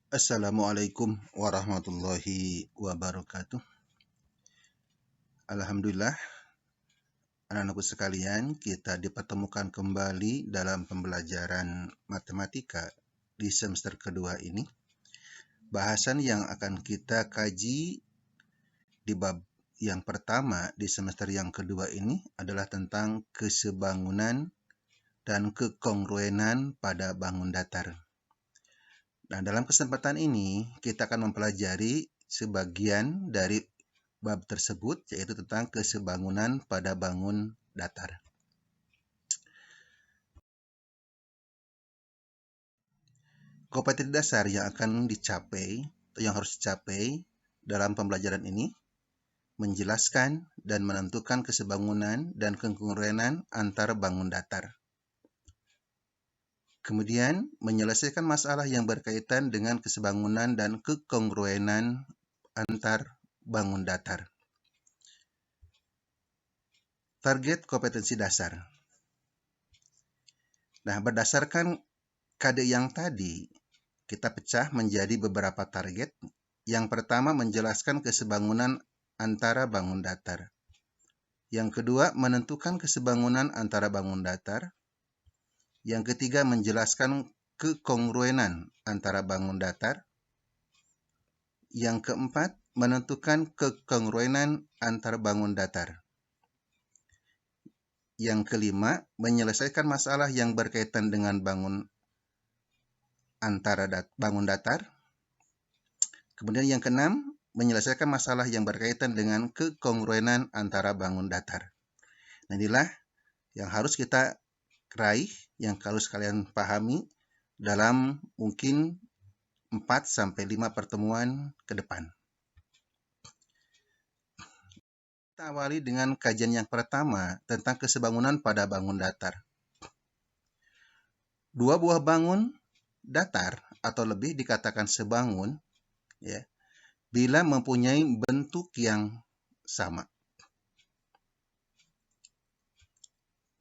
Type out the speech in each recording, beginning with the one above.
Assalamualaikum warahmatullahi wabarakatuh. Alhamdulillah, anak-anakku sekalian, kita dipertemukan kembali dalam pembelajaran matematika di semester kedua ini. Bahasan yang akan kita kaji di bab yang pertama di semester yang kedua ini adalah tentang kesebangunan dan kekongruenan pada bangun datar. Nah, dalam kesempatan ini kita akan mempelajari sebagian dari bab tersebut, yaitu tentang kesebangunan pada bangun datar. Kompetensi dasar yang akan dicapai, atau yang harus dicapai dalam pembelajaran ini, menjelaskan dan menentukan kesebangunan dan kekongruenan antar bangun datar. Kemudian, menyelesaikan masalah yang berkaitan dengan kesebangunan dan kekongruenan antar bangun datar. Target kompetensi dasar. Nah, berdasarkan KD yang tadi, kita pecah menjadi beberapa target. Yang pertama, menjelaskan kesebangunan antara bangun datar. Yang kedua, menentukan kesebangunan antara bangun datar. Yang ketiga, menjelaskan kekongruenan antara bangun datar. Yang keempat, menentukan kekongruenan antar bangun datar. Yang kelima, menyelesaikan masalah yang berkaitan dengan bangun datar. Kemudian yang keenam, menyelesaikan masalah yang berkaitan dengan kekongruenan antara bangun datar. Nah, inilah yang harus kita raih, yang harus kalian pahami dalam mungkin 4-5 pertemuan ke depan. Kita awali dengan kajian yang pertama tentang kesebangunan pada bangun datar. Dua buah bangun datar atau lebih dikatakan sebangun, ya, bila mempunyai bentuk yang sama.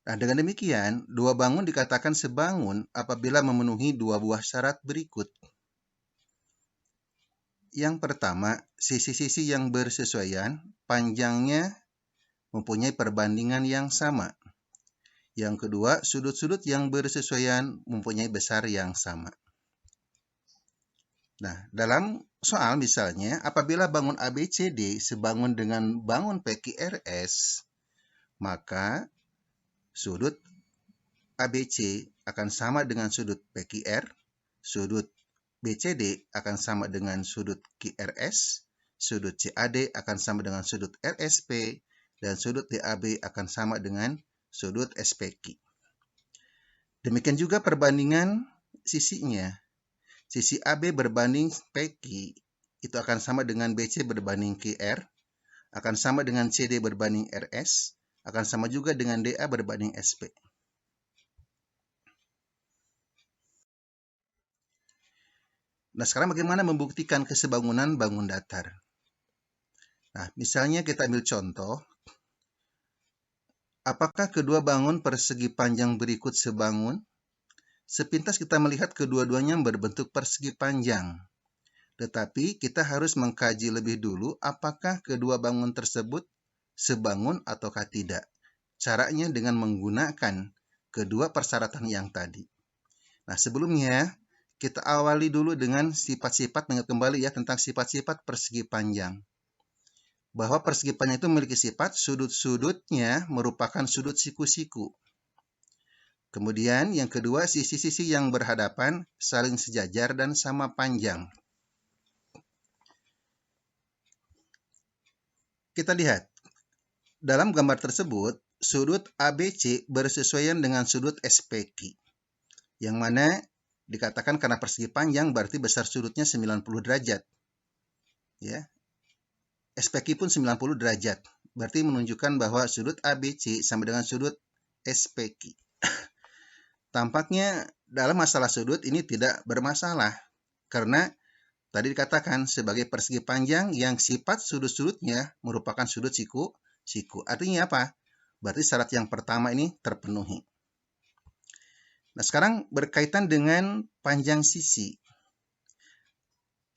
Nah, dengan demikian, dua bangun dikatakan sebangun apabila memenuhi dua buah syarat berikut. Yang pertama, sisi-sisi yang bersesuaian, panjangnya mempunyai perbandingan yang sama. Yang kedua, sudut-sudut yang bersesuaian mempunyai besar yang sama. Nah, dalam soal misalnya, apabila bangun ABCD sebangun dengan bangun PQRS, maka sudut ABC akan sama dengan sudut PQR, sudut BCD akan sama dengan sudut QRS, sudut CAD akan sama dengan sudut RSP, dan sudut DAB akan sama dengan sudut SPQ. Demikian juga perbandingan sisinya. Sisi AB berbanding PQ itu akan sama dengan BC berbanding QR, akan sama dengan CD berbanding RS, akan sama juga dengan DA berbanding SP. Nah, sekarang bagaimana membuktikan kesebangunan bangun datar? Nah, misalnya kita ambil contoh, apakah kedua bangun persegi panjang berikut sebangun? Sepintas kita melihat kedua-duanya berbentuk persegi panjang. Tetapi kita harus mengkaji lebih dulu apakah kedua bangun tersebut sebangun ataukah tidak. Caranya dengan menggunakan kedua persyaratan yang tadi. Nah, sebelumnya kita awali dulu dengan sifat-sifat, mengingat kembali ya tentang sifat-sifat persegi panjang. Bahwa persegi panjang itu memiliki sifat sudut-sudutnya merupakan sudut siku-siku. Kemudian yang kedua, sisi-sisi yang berhadapan saling sejajar dan sama panjang. Kita lihat, dalam gambar tersebut, sudut ABC bersesuaian dengan sudut SPQ, yang mana dikatakan karena persegi panjang berarti besar sudutnya 90 derajat. Ya. SPQ pun 90 derajat. Berarti menunjukkan bahwa sudut ABC sama dengan sudut SPQ. Tampaknya dalam masalah sudut ini tidak bermasalah, karena tadi dikatakan sebagai persegi panjang yang sifat sudut-sudutnya merupakan sudut siku. Artinya apa? Berarti syarat yang pertama ini terpenuhi. Nah, sekarang berkaitan dengan panjang sisi.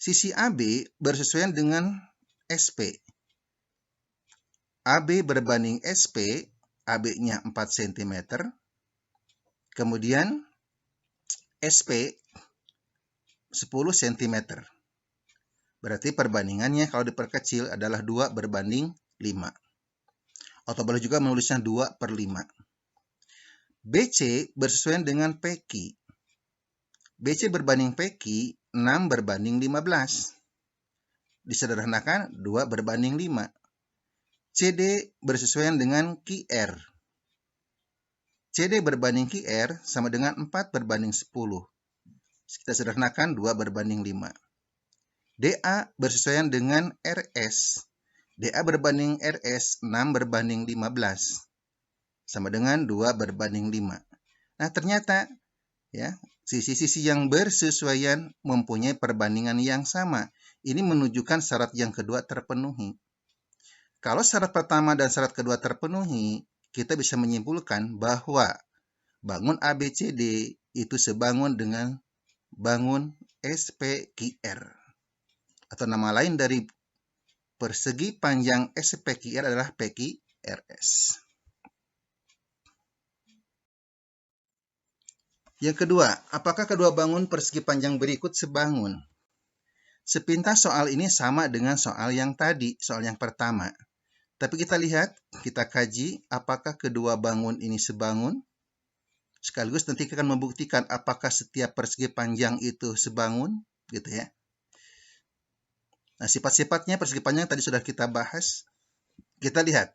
Sisi AB bersesuaian dengan SP. AB berbanding SP, AB-nya 4 cm, kemudian SP 10 cm. Berarti perbandingannya kalau diperkecil adalah 2 berbanding 5. Atau boleh juga menulisnya 2/5. BC bersesuaian dengan PQ. BC berbanding PQ 6 berbanding 15. Disederhanakan 2 berbanding 5. CD bersesuaian dengan QR. CD berbanding QR sama dengan 4 berbanding 10. Kita sederhanakan 2 berbanding 5. DA bersesuaian dengan RS. DA berbanding RS 6 berbanding 15. Sama dengan 2 berbanding 5. Nah, ternyata ya, sisi-sisi yang bersesuaian mempunyai perbandingan yang sama. Ini menunjukkan syarat yang kedua terpenuhi. Kalau syarat pertama dan syarat kedua terpenuhi, kita bisa menyimpulkan bahwa bangun ABCD itu sebangun dengan bangun SPQR. Atau nama lain dari persegi panjang SPQR adalah PQRS. Yang kedua, apakah kedua bangun persegi panjang berikut sebangun? Sepintas soal ini sama dengan soal yang tadi, soal yang pertama. Tapi kita lihat, kita kaji apakah kedua bangun ini sebangun. Sekaligus nanti kita akan membuktikan apakah setiap persegi panjang itu sebangun, gitu ya. Nah, sifat-sifatnya persegi panjang tadi sudah kita bahas. Kita lihat.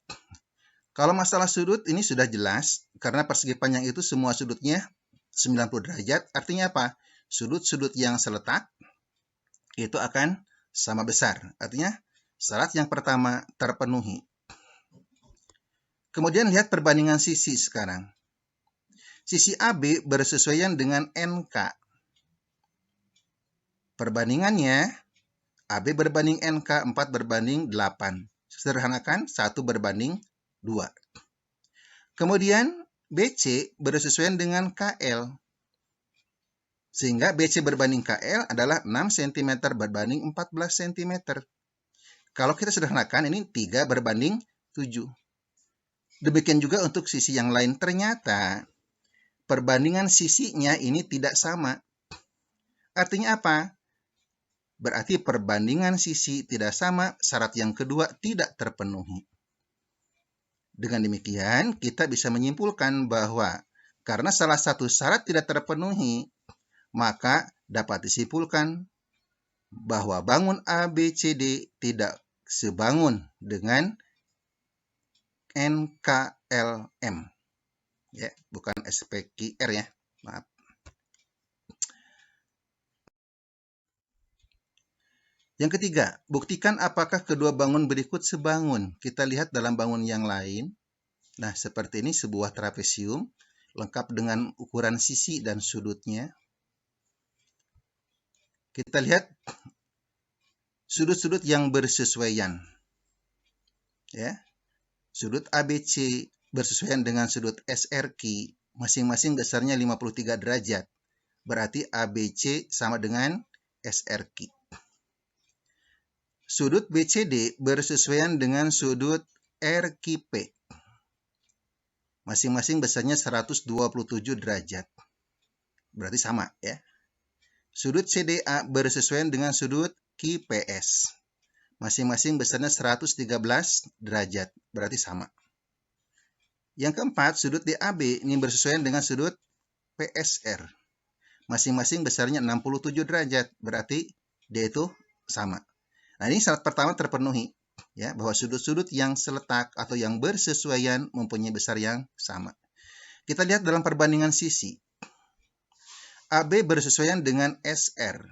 Kalau masalah sudut ini sudah jelas, karena persegi panjang itu semua sudutnya 90 derajat. Artinya apa? Sudut-sudut yang seletak itu akan sama besar. Artinya syarat yang pertama terpenuhi. Kemudian lihat perbandingan sisi sekarang. Sisi AB bersesuaian dengan NK. Perbandingannya AB berbanding NK 4 berbanding 8. Sederhanakan 1 berbanding 2. Kemudian BC bersesuaian dengan KL. Sehingga BC berbanding KL adalah 6 cm berbanding 14 cm. Kalau kita sederhanakan ini 3 berbanding 7. Demikian juga untuk sisi yang lain. Ternyata perbandingan sisinya ini tidak sama. Artinya apa? Berarti perbandingan sisi tidak sama, syarat yang kedua tidak terpenuhi. Dengan demikian, kita bisa menyimpulkan bahwa karena salah satu syarat tidak terpenuhi, maka dapat disimpulkan bahwa bangun ABCD tidak sebangun dengan NKLM. Ya, bukan SPQR ya. Maaf. Yang ketiga, buktikan apakah kedua bangun berikut sebangun. Kita lihat dalam bangun yang lain. Nah, seperti ini sebuah trapesium lengkap dengan ukuran sisi dan sudutnya. Kita lihat sudut-sudut yang bersesuaian. Ya. Sudut ABC bersesuaian dengan sudut SRQ, masing-masing besarnya 53 derajat. Berarti ABC sama dengan SRQ. Sudut BCD bersesuaian dengan sudut RQP. Masing-masing besarnya 127 derajat. Berarti sama ya. Sudut CDA bersesuaian dengan sudut QPS. Masing-masing besarnya 113 derajat. Berarti sama. Yang keempat, sudut DAB ini bersesuaian dengan sudut PSR. Masing-masing besarnya 67 derajat. Berarti D itu sama. Nah, ini syarat pertama terpenuhi. Ya, bahwa sudut-sudut yang seletak atau yang bersesuaian mempunyai besar yang sama. Kita lihat dalam perbandingan sisi. AB bersesuaian dengan SR.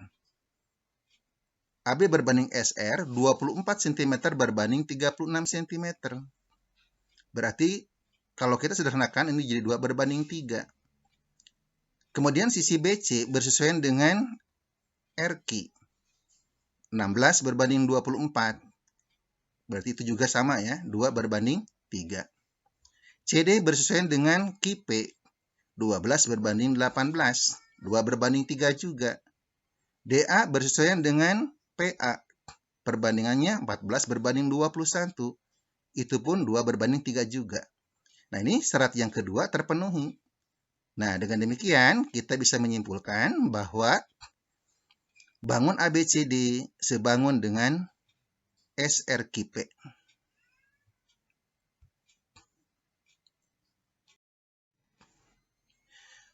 AB berbanding SR 24 cm berbanding 36 cm. Berarti kalau kita sederhanakan ini jadi 2 berbanding 3. Kemudian sisi BC bersesuaian dengan RQ. 16 berbanding 24. Berarti itu juga sama ya, 2 berbanding 3. CD bersesuaian dengan QP. 12 berbanding 18. 2 berbanding 3 juga. DA bersesuaian dengan PA. Perbandingannya 14 berbanding 21. Itu pun 2 berbanding 3 juga. Nah, ini syarat yang kedua terpenuhi. Nah, dengan demikian kita bisa menyimpulkan bahwa bangun ABCD sebangun dengan SRQP.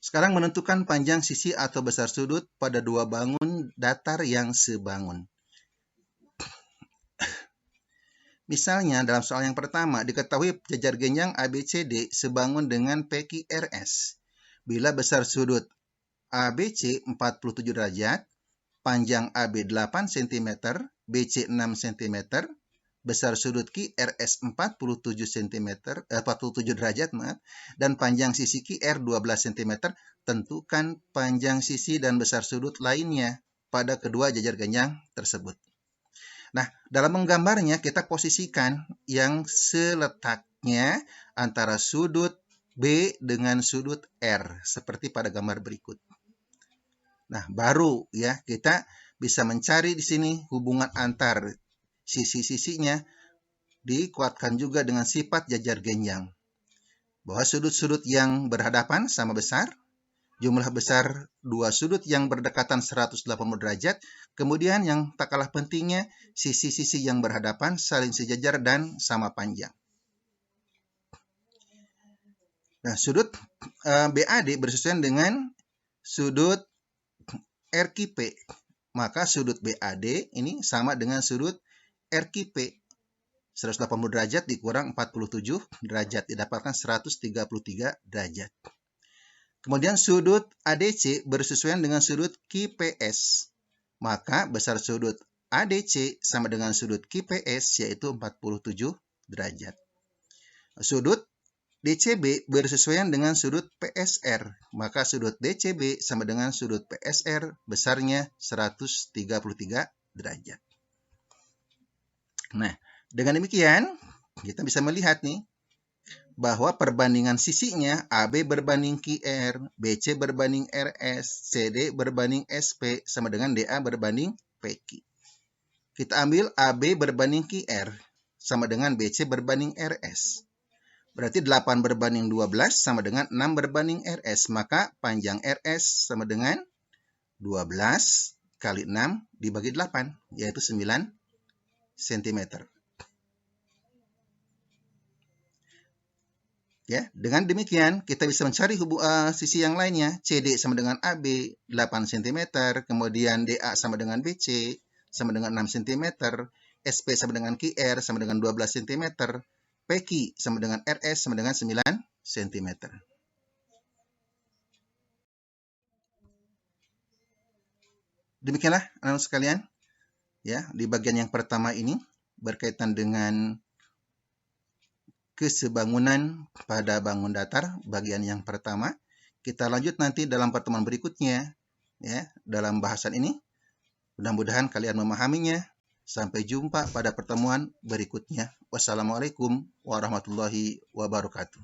Sekarang menentukan panjang sisi atau besar sudut pada dua bangun datar yang sebangun. Misalnya, dalam soal yang pertama, diketahui jajar genjang ABCD sebangun dengan PQRS. Bila besar sudut ABC 47 derajat, panjang AB 8 cm, BC 6 cm, besar sudut QRS 47 derajat, dan panjang sisi QR 12 cm, tentukan panjang sisi dan besar sudut lainnya pada kedua jajar genjang tersebut. Nah, dalam menggambarnya kita posisikan yang seletaknya antara sudut B dengan sudut R, seperti pada gambar berikut. Nah, baru ya kita bisa mencari di sini hubungan antar sisi-sisinya, dikuatkan juga dengan sifat jajar genjang. Bahwa sudut-sudut yang berhadapan sama besar, jumlah besar dua sudut yang berdekatan 180 derajat, kemudian yang tak kalah pentingnya, sisi-sisi yang berhadapan saling sejajar dan sama panjang. Nah, sudut BAD bersesuaian dengan sudut RQP. Maka sudut BAD ini sama dengan sudut RQP. 180 derajat dikurang 47 derajat, didapatkan 133 derajat. Kemudian sudut ADC bersesuaian dengan sudut QPS. Maka besar sudut ADC sama dengan sudut QPS, yaitu 47 derajat. Sudut DCB bersesuaian dengan sudut PSR. Maka sudut DCB sama dengan sudut PSR, besarnya 133 derajat. Nah, dengan demikian kita bisa melihat nih, bahwa perbandingan sisinya AB berbanding QR, BC berbanding RS, CD berbanding SP sama dengan DA berbanding PQ. Kita ambil AB berbanding QR sama dengan BC berbanding RS. Berarti 8 berbanding 12 sama dengan 6 berbanding RS. Maka panjang RS sama dengan 12 kali 6 dibagi 8, yaitu 9 cm. Ya, dengan demikian kita bisa mencari sisi yang lainnya. CD sama dengan AB 8 cm, kemudian DA sama dengan BC sama dengan 6 cm, SP sama dengan QR sama dengan 12 cm, PQ sama dengan RS sama dengan 9 cm. Demikianlah anak-anak sekalian, ya, di bagian yang pertama ini berkaitan dengan kesebangunan pada bangun datar, bagian yang pertama. Kita lanjut nanti dalam pertemuan berikutnya, ya, dalam bahasan ini. Mudah-mudahan kalian memahaminya. Sampai jumpa pada pertemuan berikutnya. Wassalamualaikum warahmatullahi wabarakatuh.